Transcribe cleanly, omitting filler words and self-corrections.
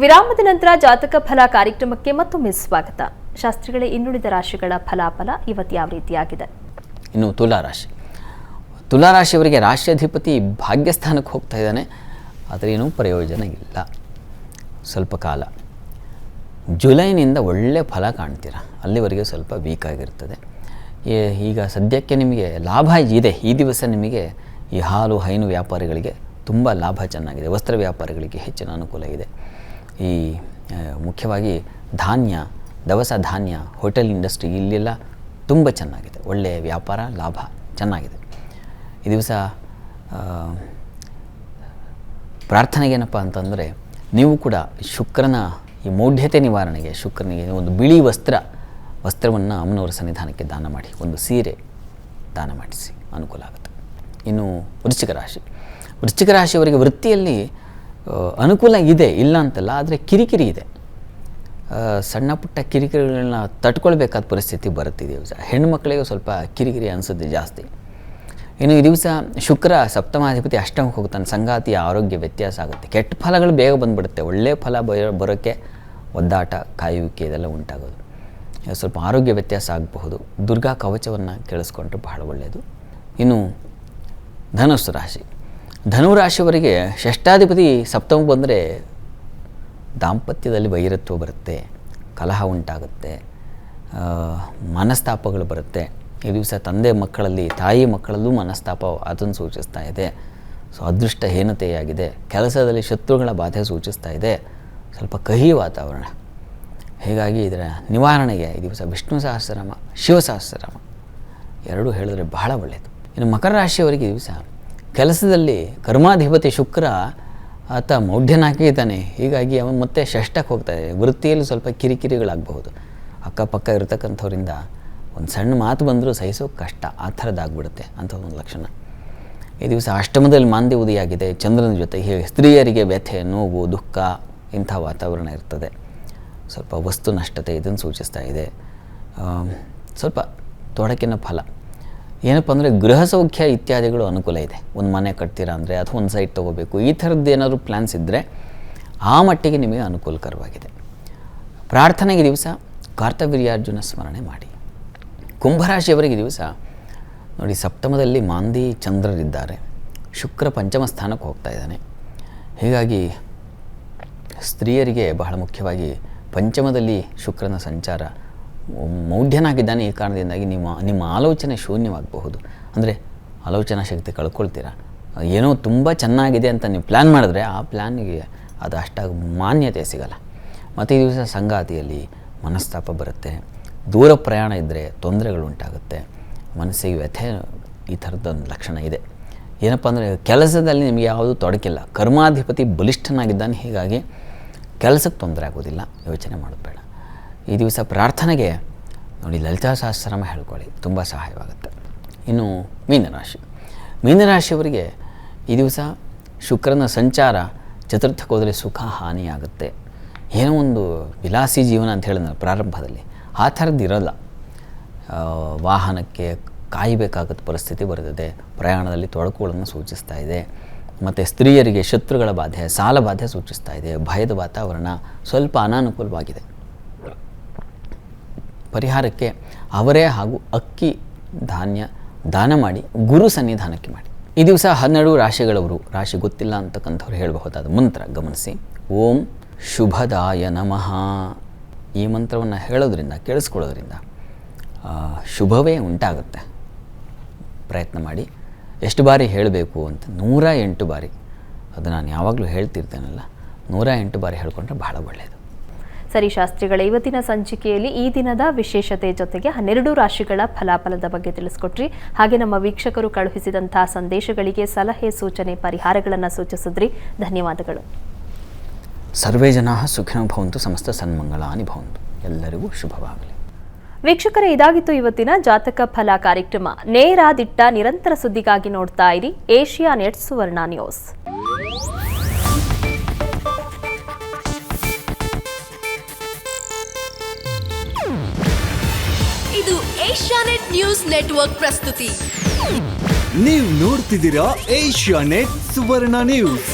ವಿರಾಮದ ನಂತರ ಜಾತಕ ಫಲ ಕಾರ್ಯಕ್ರಮಕ್ಕೆ ಮತ್ತೊಮ್ಮೆ ಸ್ವಾಗತ. ಶಾಸ್ತ್ರಿಗಳೇ, ಇನ್ನುಳಿದ ರಾಶಿಗಳ ಫಲಾಫಲ ಇವತ್ತು ಯಾವ ರೀತಿಯಾಗಿದೆ? ಇನ್ನು ತುಲಾರಾಶಿಯವರಿಗೆ ರಾಶ್ಯಾಧಿಪತಿ ಭಾಗ್ಯಸ್ಥಾನಕ್ಕೆ ಹೋಗ್ತಾ ಇದ್ದಾನೆ. ಆದರೆ ಏನೂ ಪ್ರಯೋಜನ ಇಲ್ಲ. ಸ್ವಲ್ಪ ಕಾಲ ಜುಲೈನಿಂದ ಒಳ್ಳೆಯ ಫಲ ಕಾಣ್ತೀರ, ಅಲ್ಲಿವರೆಗೆ ಸ್ವಲ್ಪ ವೀಕ್ ಆಗಿರ್ತದೆ. ಈಗ ಸದ್ಯಕ್ಕೆ ನಿಮಗೆ ಲಾಭ ಇದೆ. ಈ ದಿವಸ ನಿಮಗೆ ಈ ಹಾಲು ಹೈನು ವ್ಯಾಪಾರಿಗಳಿಗೆ ತುಂಬ ಲಾಭ ಚೆನ್ನಾಗಿದೆ. ವಸ್ತ್ರ ವ್ಯಾಪಾರಿಗಳಿಗೆ ಹೆಚ್ಚಿನ ಅನುಕೂಲ ಇದೆ. ಈ ಮುಖ್ಯವಾಗಿ ಧಾನ್ಯ, ದವಸ ಧಾನ್ಯ, ಹೋಟೆಲ್ ಇಂಡಸ್ಟ್ರಿ ಇಲ್ಲೆಲ್ಲ ತುಂಬ ಚೆನ್ನಾಗಿದೆ. ಒಳ್ಳೆಯ ವ್ಯಾಪಾರ, ಲಾಭ ಚೆನ್ನಾಗಿದೆ. ಈ ದಿವಸ ಪ್ರಾರ್ಥನೆಗೇನಪ್ಪ ಅಂತಂದರೆ, ನೀವು ಕೂಡ ಶುಕ್ರನ ಈ ಮೌಢ್ಯತೆ ನಿವಾರಣೆಗೆ ಶುಕ್ರನಿಗೆ ಒಂದು ಬಿಳಿ ವಸ್ತ್ರವನ್ನು ಅಮ್ಮನವರ ಸನ್ನಿಧಾನಕ್ಕೆ ದಾನ ಮಾಡಿ, ಒಂದು ಸೀರೆ ದಾನ ಮಾಡಿಸಿ, ಅನುಕೂಲ ಆಗುತ್ತೆ. ಇನ್ನು ವೃಶ್ಚಿಕ ರಾಶಿಯವರಿಗೆ ವೃತ್ತಿಯಲ್ಲಿ ಅನುಕೂಲ ಇದೆ, ಇಲ್ಲ ಅಂತಲ್ಲ, ಆದರೆ ಕಿರಿಕಿರಿ ಇದೆ. ಸಣ್ಣ ಪುಟ್ಟ ಕಿರಿಕಿರಿಗಳನ್ನ ತಟ್ಕೊಳ್ಬೇಕಾದ ಪರಿಸ್ಥಿತಿ ಬರುತ್ತೆ. ಈ ದಿವಸ ಹೆಣ್ಣುಮಕ್ಕಳಿಗೆ ಸ್ವಲ್ಪ ಕಿರಿಕಿರಿ ಅನಿಸುತ್ತೆ ಜಾಸ್ತಿ. ಇನ್ನು ಈ ದಿವಸ ಶುಕ್ರ ಸಪ್ತಮಾಧಿಪತಿ ಅಷ್ಟಮಕ್ಕೆ ಹೋಗ್ತಾನೆ. ಸಂಗಾತಿಯ ಆರೋಗ್ಯ ವ್ಯತ್ಯಾಸ ಆಗುತ್ತೆ. ಕೆಟ್ಟ ಫಲಗಳು ಬೇಗ ಬಂದುಬಿಡುತ್ತೆ. ಒಳ್ಳೆಯ ಫಲ ಬರೋಕ್ಕೆ ಒದ್ದಾಟ, ಕಾಯುವಿಕೆ ಇದೆಲ್ಲ ಉಂಟಾಗೋದು. ಸ್ವಲ್ಪ ಆರೋಗ್ಯ ವ್ಯತ್ಯಾಸ ಆಗಬಹುದು. ದುರ್ಗಾ ಕವಚವನ್ನು ಕೇಳಿಸ್ಕೊಂಡ್ರೆ ಬಹಳ ಒಳ್ಳೆಯದು. ಇನ್ನು ಧನುರಾಶಿಯವರಿಗೆ ಷಷ್ಠಾಧಿಪತಿ ಸಪ್ತಮಕ್ಕೆ ಬಂದರೆ ದಾಂಪತ್ಯದಲ್ಲಿ ವೈರತ್ವ ಬರುತ್ತೆ, ಕಲಹ ಉಂಟಾಗುತ್ತೆ, ಮನಸ್ತಾಪಗಳು ಬರುತ್ತೆ. ಈ ದಿವಸ ತಂದೆ ಮಕ್ಕಳಲ್ಲಿ, ತಾಯಿ ಮಕ್ಕಳಲ್ಲೂ ಮನಸ್ತಾಪ ಅದನ್ನು ಸೂಚಿಸ್ತಾ ಇದೆ. ಸೊ ಅದೃಷ್ಟಹೀನತೆಯಾಗಿದೆ. ಕೆಲಸದಲ್ಲಿ ಶತ್ರುಗಳ ಬಾಧೆ ಸೂಚಿಸ್ತಾ ಇದೆ. ಸ್ವಲ್ಪ ಕಹಿ ವಾತಾವರಣ. ಹೀಗಾಗಿ ಇದರ ನಿವಾರಣೆಗೆ ಈ ದಿವಸ ವಿಷ್ಣು ಸಹಸ್ರನಾಮ, ಶಿವ ಸಹಸ್ರನಾಮ ಎರಡೂ ಹೇಳಿದ್ರೆ ಬಹಳ ಒಳ್ಳೆಯದು. ಇನ್ನು ಮಕರ ರಾಶಿಯವರಿಗೆ ಈ ದಿವಸ ಕೆಲಸದಲ್ಲಿ ಕರ್ಮಾಧಿಪತಿ ಶುಕ್ರ ಆತ ಮೌಢ್ಯನಾಗಿದ್ದಾನೆ. ಹೀಗಾಗಿ ಅವನು ಮತ್ತೆ ಷಷ್ಠಕ್ಕೆ ಹೋಗ್ತಾನೆ. ವೃತ್ತಿಯಲ್ಲಿ ಸ್ವಲ್ಪ ಕಿರಿಕಿರಿಗಳಾಗಬಹುದು. ಅಕ್ಕಪಕ್ಕ ಇರತಕ್ಕಂಥವ್ರಿಂದ ಒಂದು ಸಣ್ಣ ಮಾತು ಬಂದರೂ ಸಹಿಸೋಕೆ ಕಷ್ಟ, ಆ ಥರದ್ದಾಗ್ಬಿಡುತ್ತೆ ಅಂಥ ಒಂದು ಲಕ್ಷಣ. ಈ ದಿವಸ ಅಷ್ಟಮದಲ್ಲಿ ಮಾಂದ್ಯ ಉದಯಾಗಿದೆ ಚಂದ್ರನ ಜೊತೆ. ಹೀಗೆ ಸ್ತ್ರೀಯರಿಗೆ ವ್ಯಥೆ, ನೋವು, ದುಃಖ ಇಂಥ ವಾತಾವರಣ ಇರ್ತದೆ. ಸ್ವಲ್ಪ ವಸ್ತು ನಷ್ಟತೆ ಇದನ್ನು ಸೂಚಿಸ್ತಾ ಇದೆ. ಸ್ವಲ್ಪ ತೊಡಕಿನ ಫಲ ಏನಪ್ಪ ಅಂದರೆ ಗೃಹ ಸೌಖ್ಯ ಇತ್ಯಾದಿಗಳು ಅನುಕೂಲ ಇದೆ. ಒಂದು ಮನೆ ಕಟ್ತೀರಾ ಅಂದರೆ ಅಥವಾ ಒಂದು ಸೈಟ್ ತೊಗೋಬೇಕು, ಈ ಥರದ್ದು ಏನಾದರೂ ಪ್ಲ್ಯಾನ್ಸ್ ಇದ್ದರೆ ಆ ಮಟ್ಟಿಗೆ ನಿಮಗೆ ಅನುಕೂಲಕರವಾಗಿದೆ. ಪ್ರಾರ್ಥನೆಗೆ ದಿವಸ ಕಾರ್ತವೀರ್ಯಾರ್ಜುನ ಸ್ಮರಣೆ ಮಾಡಿ. ಕುಂಭರಾಶಿಯವರಿಗೆ ದಿವಸ ನೋಡಿ, ಸಪ್ತಮದಲ್ಲಿ ಮಾಂದಿ ಚಂದ್ರರಿದ್ದಾರೆ. ಶುಕ್ರ ಪಂಚಮ ಸ್ಥಾನಕ್ಕೆ ಹೋಗ್ತಾ ಇದ್ದಾನೆ. ಹೀಗಾಗಿ ಸ್ತ್ರೀಯರಿಗೆ ಬಹಳ ಮುಖ್ಯವಾಗಿ ಪಂಚಮದಲ್ಲಿ ಶುಕ್ರನ ಸಂಚಾರ, ಮೌಢ್ಯನಾಗಿದ್ದಾನೆ. ಈ ಕಾರಣದಿಂದಾಗಿ ನಿಮ್ಮ ಆಲೋಚನೆ ಶೂನ್ಯವಾಗಬಹುದು. ಅಂದರೆ ಆಲೋಚನಾ ಶಕ್ತಿ ಕಳ್ಕೊಳ್ತೀರಾ. ಏನೋ ತುಂಬ ಚೆನ್ನಾಗಿದೆ ಅಂತ ನೀವು ಪ್ಲ್ಯಾನ್ ಮಾಡಿದ್ರೆ ಆ ಪ್ಲ್ಯಾನಿಗೆ ಅದು ಅಷ್ಟಾಗಿ ಮಾನ್ಯತೆ ಸಿಗಲ್ಲ. ಮತ್ತು ಈ ದಿವಸ ಸಂಗಾತಿಯಲ್ಲಿ ಮನಸ್ತಾಪ ಬರುತ್ತೆ. ದೂರ ಪ್ರಯಾಣ ಇದ್ದರೆ ತೊಂದರೆಗಳುಂಟಾಗುತ್ತೆ. ಮನಸ್ಸಿಗೆ ವ್ಯಥೆ, ಈ ಥರದ್ದೊಂದು ಲಕ್ಷಣ ಇದೆ. ಏನಪ್ಪ ಅಂದರೆ ಕೆಲಸದಲ್ಲಿ ನಿಮಗೆ ಯಾವುದೂ ತೊಡಕಿಲ್ಲ. ಕರ್ಮಾಧಿಪತಿ ಬಲಿಷ್ಠನಾಗಿದ್ದಾನೆ. ಹೀಗಾಗಿ ಕೆಲಸಕ್ಕೆ ತೊಂದರೆ ಆಗೋದಿಲ್ಲ. ಯೋಚನೆ ಮಾಡೋದು ಬೇಡ. ಈ ದಿವಸ ಪ್ರಾರ್ಥನೆಗೆ ನೋಡಿ ಲಲಿತಾ ಸಹಸ್ರನಾಮ ಹೇಳ್ಕೊಳ್ಳಿ, ತುಂಬ ಸಹಾಯವಾಗುತ್ತೆ. ಇನ್ನು ಮೀನರಾಶಿಯವರಿಗೆ ಈ ದಿವಸ ಶುಕ್ರನ ಸಂಚಾರ ಚತುರ್ಥಕ್ಕೆ ಹೋದರೆ ಸುಖ ಹಾನಿಯಾಗುತ್ತೆ. ಏನೋ ಒಂದು ವಿಲಾಸಿ ಜೀವನ ಅಂತ ಹೇಳಿದ್ರೆ ಪ್ರಾರಂಭದಲ್ಲಿ ಆ ಥರದ್ದು ಇರೋಲ್ಲ. ವಾಹನಕ್ಕೆ ಕಾಯಬೇಕಾಗದ ಪರಿಸ್ಥಿತಿ ಬರ್ತದೆ. ಪ್ರಯಾಣದಲ್ಲಿ ತೊಡಕುಗಳನ್ನು ಸೂಚಿಸ್ತಾ ಇದೆ. ಮತ್ತು ಸ್ತ್ರೀಯರಿಗೆ ಶತ್ರುಗಳ ಬಾಧೆ, ಸಾಲ ಬಾಧೆ ಸೂಚಿಸ್ತಾ ಇದೆ. ಭಯದ ವಾತಾವರಣ, ಸ್ವಲ್ಪ ಅನಾನುಕೂಲವಾಗಿದೆ. ಪರಿಹಾರಕ್ಕೆ ಅವರೇ ಹಾಗೂ ಅಕ್ಕಿ ಧಾನ್ಯ ದಾನ ಮಾಡಿ ಗುರು ಸನ್ನಿಧಾನಕ್ಕೆ ಮಾಡಿ. ಈ ದಿವಸ 12 ರಾಶಿಗಳವರು, ರಾಶಿ ಗೊತ್ತಿಲ್ಲ ಅಂತಕ್ಕಂಥವ್ರು ಹೇಳಬಹುದಾದ ಮಂತ್ರ ಗಮನಿಸಿ. ಓಂ ಶುಭದಾಯ ನಮಃ ಈ ಮಂತ್ರವನ್ನು ಹೇಳೋದ್ರಿಂದ, ಕೇಳಿಸ್ಕೊಳ್ಳೋದ್ರಿಂದ ಶುಭವೇ ಉಂಟಾಗುತ್ತೆ. ಪ್ರಯತ್ನ ಮಾಡಿ. ಎಷ್ಟು ಬಾರಿ ಹೇಳಬೇಕು ಅಂತ? 108 ಬಾರಿ. ಅದು ನಾನು ಯಾವಾಗಲೂ ಹೇಳ್ತಿರ್ತೇನಲ್ಲ, 108 ಬಾರಿ ಹೇಳ್ಕೊಂಡ್ರೆ ಬಹಳ ಒಳ್ಳೆಯದು. ಸರಿ ಶಾಸ್ತ್ರಿಗಳ, ಇವತ್ತಿನ ಸಂಚಿಕೆಯಲ್ಲಿ ಈ ದಿನದ ವಿಶೇಷತೆ ಜೊತೆಗೆ 12 ರಾಶಿಗಳ ಫಲಾಫಲದ ಬಗ್ಗೆ ತಿಳಿಸ್ಕೊಟ್ರಿ. ಹಾಗೆ ನಮ್ಮ ವೀಕ್ಷಕರು ಕಳುಹಿಸಿದಂತಹ ಸಂದೇಶಗಳಿಗೆ ಸಲಹೆ, ಸೂಚನೆ, ಪರಿಹಾರಗಳನ್ನು ಸೂಚಿಸಿದ್ರಿ. ಧನ್ಯವಾದಗಳು. ಸರ್ವೇ ಜನಾಃ ಸುಖಿನೋ ಭವಂತು, ಸಮಸ್ತ ಸನ್ಮಂಗಳಾನಿ ಭವಂತು. ಎಲ್ಲರಿಗೂ ಶುಭವಾಗಲಿ. ವೀಕ್ಷಕರೇ, ಇದಾಗಿತ್ತು ಇವತ್ತಿನ ಜಾತಕ ಫಲ ಕಾರ್ಯಕ್ರಮ. ನೇರ, ದಿಟ್ಟ, ನಿರಂತರ ಸುದ್ದಿಗಾಗಿ ನೋಡ್ತಾ ಇರಿ ಏಷ್ಯಾ ನೆಟ್ ಸುವರ್ಣ ನ್ಯೂಸ್. ಇದು ಏಷ್ಯಾನೆಟ್ ನ್ಯೂಸ್ ನೆಟ್ವರ್ಕ್ ಪ್ರಸ್ತುತಿ. ನೀವು ನೋಡ್ತಿದ್ದೀರಾ ಏಷ್ಯಾನೆಟ್ ಸುವರ್ಣ ನ್ಯೂಸ್.